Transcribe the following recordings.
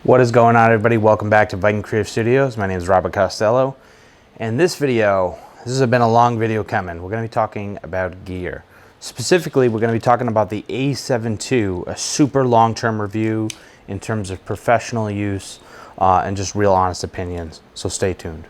What is going on, everybody? Welcome back to Viking Creative Studios. My name is Robert Costello, and this has been a long video coming. We're going to be talking about gear. Specifically, we're going to be talking about the A7ii, a super long-term review in terms of professional use and just real honest opinions. So stay tuned.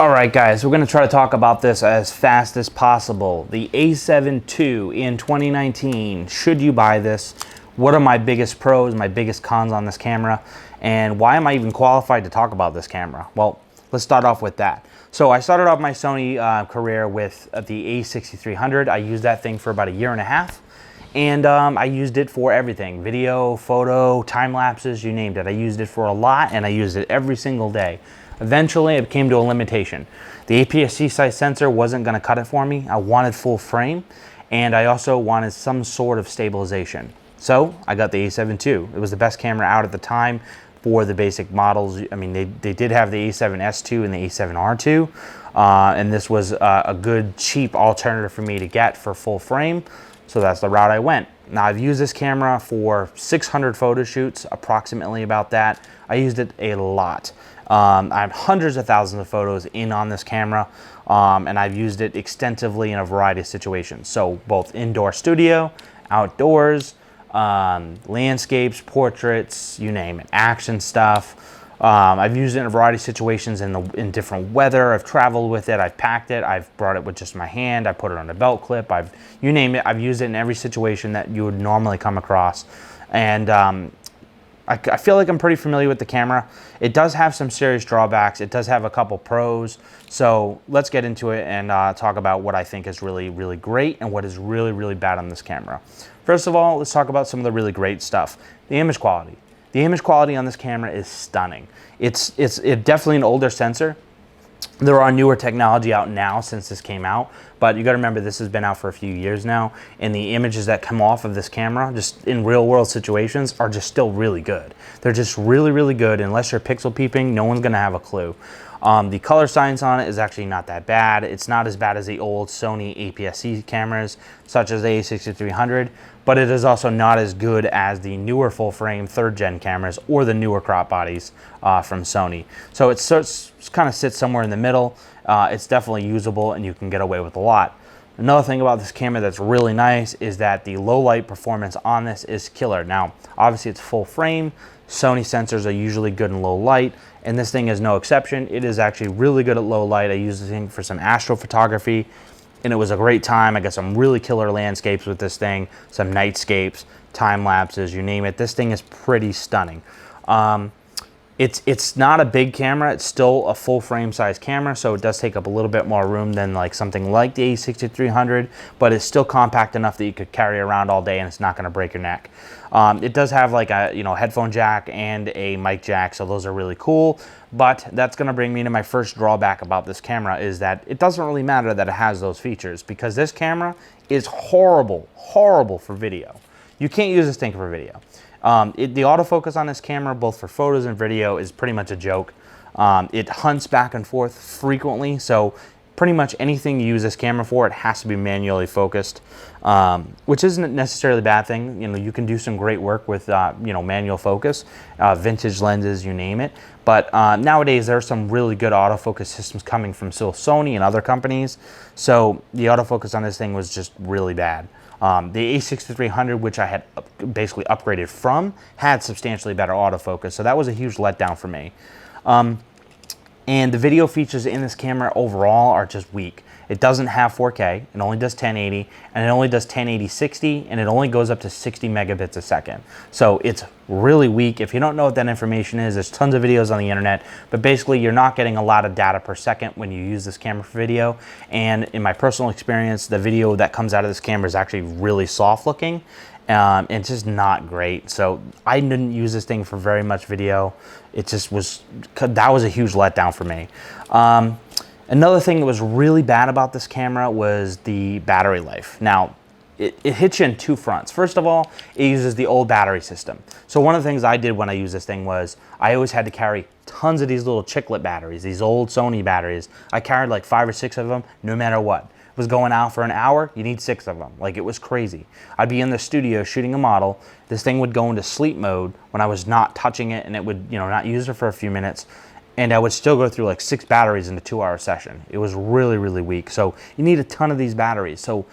All right, guys, we're going to try to talk about this as fast as possible. The A7ii in 2019. Should you buy this? What are my biggest pros, my biggest cons on this camera? And why am I even qualified to talk about this camera? Well, let's start off with that. So I started off my Sony career with the A6300. I used that thing for about a year and a half. And I used it for everything. Video, photo, time lapses, you named it. I used it for a lot, and I used it every single day. Eventually, it came to a limitation. The APS-C size sensor wasn't going to cut it for me. I wanted full frame, and I also wanted some sort of stabilization. So I got the A7ii. It was the best camera out at the time for the basic models. I mean, they did have the A7S2 and the A7R2, and this was a good, cheap alternative for me to get for full frame. So that's the route I went. Now, I've used this camera for 600 photo shoots, approximately about that. I used it a lot. I have hundreds of thousands of photos in on this camera, and I've used it extensively in a variety of situations. So both indoor studio, outdoors, landscapes, portraits, you name it, action stuff. I've used it in a variety of situations in different weather. I've traveled with it, I've packed it, I've brought it with just my hand, I put it on a belt clip, you name it, I've used it in every situation that you would normally come across. And I feel like I'm pretty familiar with the camera. It does have some serious drawbacks. It does have a couple pros. So let's get into it and talk about what I think is really, really great and what is really, really bad on this camera. First of all, let's talk about some of the really great stuff. The image quality. The image quality on this camera is stunning. It's definitely an older sensor. There are newer technology out now since this came out, but you got to remember this has been out for a few years now, and the images that come off of this camera, just in real world situations, are just still really good. They're just really, really good. Unless you're pixel peeping, no one's going to have a clue. The color science on it is actually not that bad. It's not as bad as the old Sony APS-C cameras, such as the A6300, but it is also not as good as the newer full-frame third-gen cameras or the newer crop bodies from Sony. So it kind of sits somewhere in the middle. It's definitely usable, and you can get away with a lot. Another thing about this camera that's really nice is that the low light performance on this is killer. Now, obviously it's full frame. Sony sensors are usually good in low light, and this thing is no exception. It is actually really good at low light. I used this thing for some astrophotography, and it was a great time. I got some really killer landscapes with this thing, some nightscapes, time lapses, you name it. This thing is pretty stunning. It's not a big camera. It's still a full frame size camera, so it does take up a little bit more room than like something like the A6300, but it's still compact enough that you could carry around all day and it's not going to break your neck. It does have like a headphone jack and a mic jack, so those are really cool. But that's going to bring me to my first drawback about this camera, is that it doesn't really matter that it has those features, because this camera is horrible for video. You can't use this thing for video. The autofocus on this camera, both for photos and video, is pretty much a joke. It hunts back and forth frequently, so pretty much anything you use this camera for, it has to be manually focused, which isn't necessarily a bad thing. You can do some great work with manual focus, vintage lenses, you name it. But nowadays there are some really good autofocus systems coming from Sony and other companies, so the autofocus on this thing was just really bad. The A6300, which I had basically upgraded from, had substantially better autofocus, so that was a huge letdown for me. And the video features in this camera overall are just weak. It doesn't have 4K, it only does 1080, and it only does 1080-60, and it only goes up to 60 megabits a second. So it's really weak. If you don't know what that information is, there's tons of videos on the internet, but basically you're not getting a lot of data per second when you use this camera for video. And in my personal experience, the video that comes out of this camera is actually really soft looking. It's just not great. So I didn't use this thing for very much video. It just was, that was a huge letdown for me. Another thing that was really bad about this camera was the battery life. Now, it hits you in two fronts. First of all, it uses the old battery system. So one of the things I did when I used this thing was I always had to carry tons of these little chiclet batteries, these old Sony batteries. I carried like 5 or 6 of them, no matter what. was going out for an hour, you need 6 of them. Like, it was crazy. I'd be in the studio shooting a model. This thing would go into sleep mode when I was not touching it, and it would, you know, not use it for a few minutes. And I would still go through like 6 batteries in a 2-hour session. It was really, really weak. So you need a ton of these batteries. So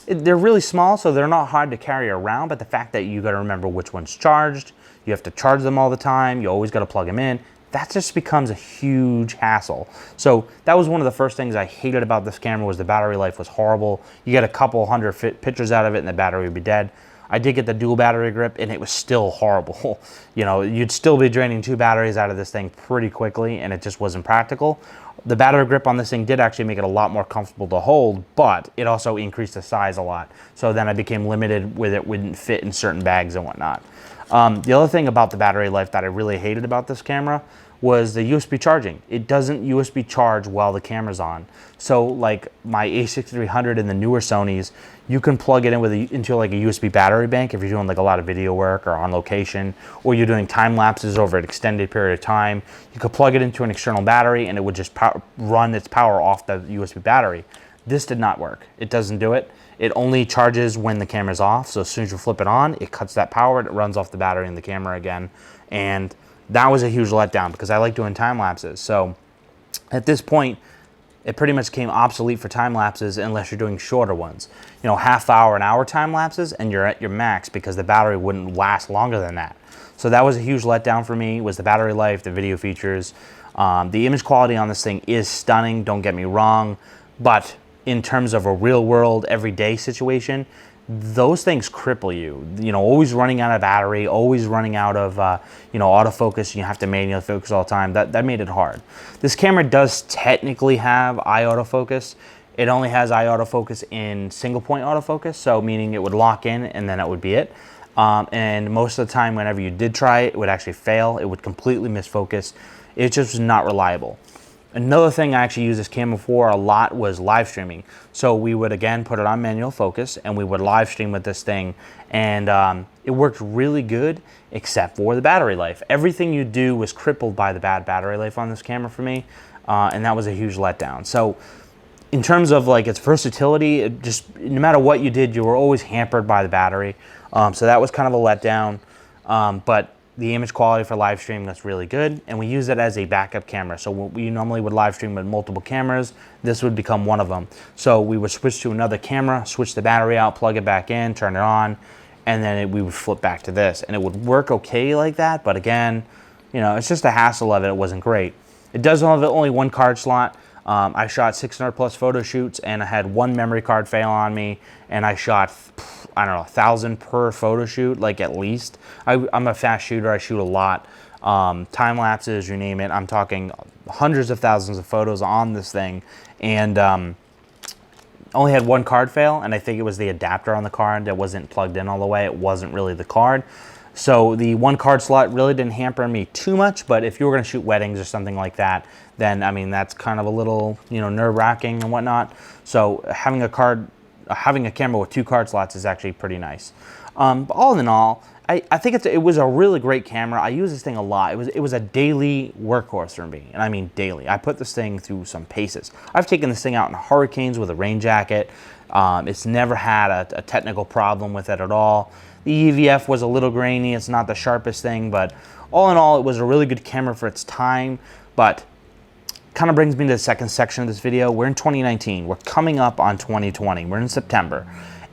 they're really small, so they're not hard to carry around, but the fact that you got to remember which one's charged, you have to charge them all the time, you always got to plug them in, that just becomes a huge hassle. So that was one of the first things I hated about this camera, was the battery life was horrible. You get a couple hundred pictures out of it and the battery would be dead. I did get the dual battery grip and it was still horrible. You know, you'd still be draining 2 batteries out of this thing pretty quickly, and it just wasn't practical. The battery grip on this thing did actually make it a lot more comfortable to hold, but it also increased the size a lot. So then I became limited with it, wouldn't fit in certain bags and whatnot. The other thing about the battery life that I really hated about this camera was the USB charging. It doesn't USB charge while the camera's on. So like my A6300 and the newer Sonys, you can plug it in into like a USB battery bank if you're doing like a lot of video work or on location, or you're doing time lapses over an extended period of time. You could plug it into an external battery and it would just run its power off the USB battery. This did not work. It doesn't do it. It only charges when the camera's off. So as soon as you flip it on, it cuts that power and it runs off the battery in the camera again. And that was a huge letdown because I like doing time lapses. So at this point, it pretty much came obsolete for time lapses unless you're doing shorter ones. You know, half-hour and hour time lapses, and you're at your max because the battery wouldn't last longer than that. So that was a huge letdown for me, was the battery life, the video features. The image quality on this thing is stunning, don't get me wrong, but in terms of a real-world, everyday situation, those things cripple you. You know, always running out of battery, always running out of, you know, autofocus. You have to manually focus all the time. That made it hard. This camera does technically have eye autofocus. It only has eye autofocus in single point autofocus, so meaning it would lock in and then that would be it. And most of the time, whenever you did try it, it would actually fail. It would completely miss focus. It just was not reliable. Another thing I actually used this camera for a lot was live streaming. So we would again put it on manual focus and we would live stream with this thing, and it worked really good except for the battery life. Everything you do was crippled by the bad battery life on this camera for me, and that was a huge letdown. So in terms of like its versatility, it just, no matter what you did, you were always hampered by the battery. So that was kind of a letdown, but the image quality for live streaming was really good, and we use it as a backup camera. So we normally would live stream with multiple cameras. This would become one of them. So we would switch to another camera, switch the battery out, plug it back in, turn it on, and then we would flip back to this. And it would work okay like that, but again, you know, it's just a hassle of it. It wasn't great. It does have only 1 card slot. I shot 600 plus photo shoots, and I had 1 memory card fail on me, and I shot, I don't know, 1,000 per photo shoot, like at least. I'm a fast shooter, I shoot a lot. Time lapses, you name it. I'm talking hundreds of thousands of photos on this thing, and only had 1 card fail, and I think it was the adapter on the card that wasn't plugged in all the way. It wasn't really the card. So the 1 card slot really didn't hamper me too much, but if you were gonna shoot weddings or something like that, then I mean, that's kind of a little, you know, nerve-wracking and whatnot. So having a camera with 2 card slots is actually pretty nice. But all in all, I think it was a really great camera. I use this thing a lot. It was a daily workhorse for me, and I mean daily. I put this thing through some paces. I've taken this thing out in hurricanes with a rain jacket. It's never had a technical problem with it at all. The EVF was a little grainy. It's not the sharpest thing, but all in all, it was a really good camera for its time. But kind of brings me to the second section of this video. We're in 2019. We're coming up on 2020. We're in September,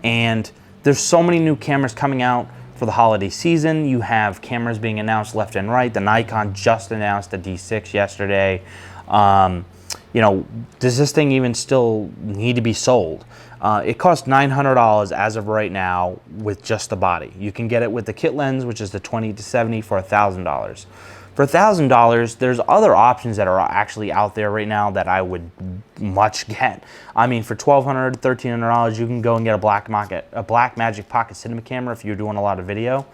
and there's so many new cameras coming out for the holiday season. You have cameras being announced left and right. The Nikon just announced the D6 yesterday. You know, does this thing even still need to be sold? It costs $900 as of right now with just the body. You can get it with the kit lens, which is the 20 to 70 for $1,000. For $1,000, there's other options that are actually out there right now that I would much get. I mean, for $1,200, $1,300, you can go and get a Blackmagic Pocket Cinema camera if you're doing a lot of video.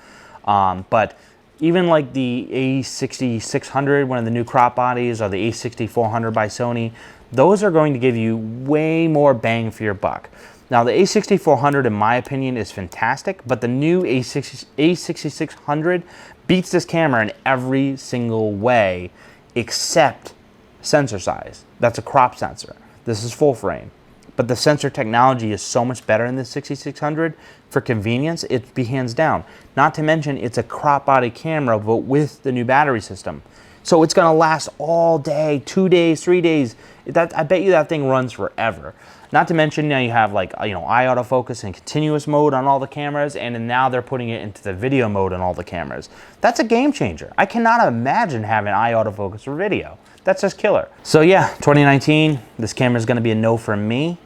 But even like the A6600, one of the new crop bodies, or the A6400 by Sony, those are going to give you way more bang for your buck. Now, the A6400, in my opinion, is fantastic, but the new A6600 beats this camera in every single way except sensor size. That's a crop sensor. This is full frame. but the sensor technology is so much better in the 6600. For convenience, it'd be hands down. Not to mention, it's a crop body camera, but with the new battery system. So it's gonna last all day, 2 days, 3 days. I bet you that thing runs forever. Not to mention, now you have like, eye autofocus and continuous mode on all the cameras, and then now they're putting it into the video mode on all the cameras. That's a game changer. I cannot imagine having eye autofocus for video. That's just killer. So yeah, 2019, this camera is gonna be a no for me.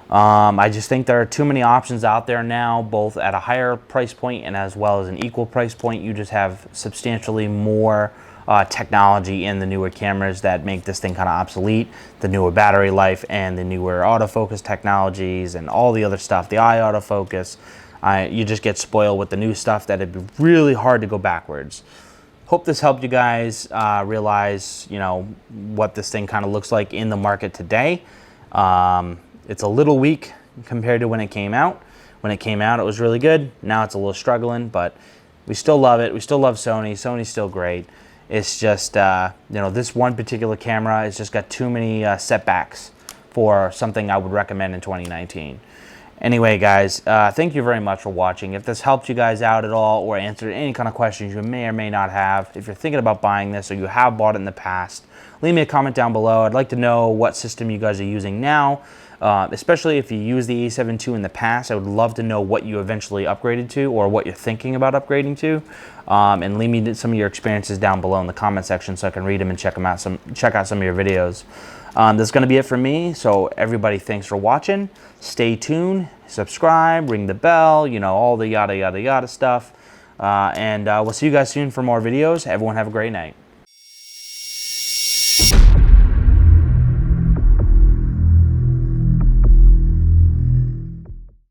I just think there are too many options out there now, both at a higher price point and as well as an equal price point. You just have substantially more technology in the newer cameras that make this thing kind of obsolete. The newer battery life and the newer autofocus technologies and all the other stuff, the eye autofocus. You just get spoiled with the new stuff that it'd be really hard to go backwards. Hope this helped you guys realize, what this thing kind of looks like in the market today. It's a little weak compared to when it came out. When it came out, it was really good. Now it's a little struggling, but we still love it. We still love Sony. Sony's still great. It's just, this one particular camera has just got too many setbacks for something I would recommend in 2019. Anyway, guys, thank you very much for watching. If this helped you guys out at all or answered any kind of questions you may or may not have, if you're thinking about buying this or you have bought it in the past, leave me a comment down below. I'd like to know what system you guys are using now. Especially if you used the A7 II in the past, I would love to know what you eventually upgraded to or what you're thinking about upgrading to. And leave me some of your experiences down below in the comment section so I can read them and check out some of your videos. That's going to be it for me. So everybody, thanks for watching. Stay tuned, subscribe, ring the bell, all the yada, yada, yada stuff. And we'll see you guys soon for more videos. Everyone have a great night.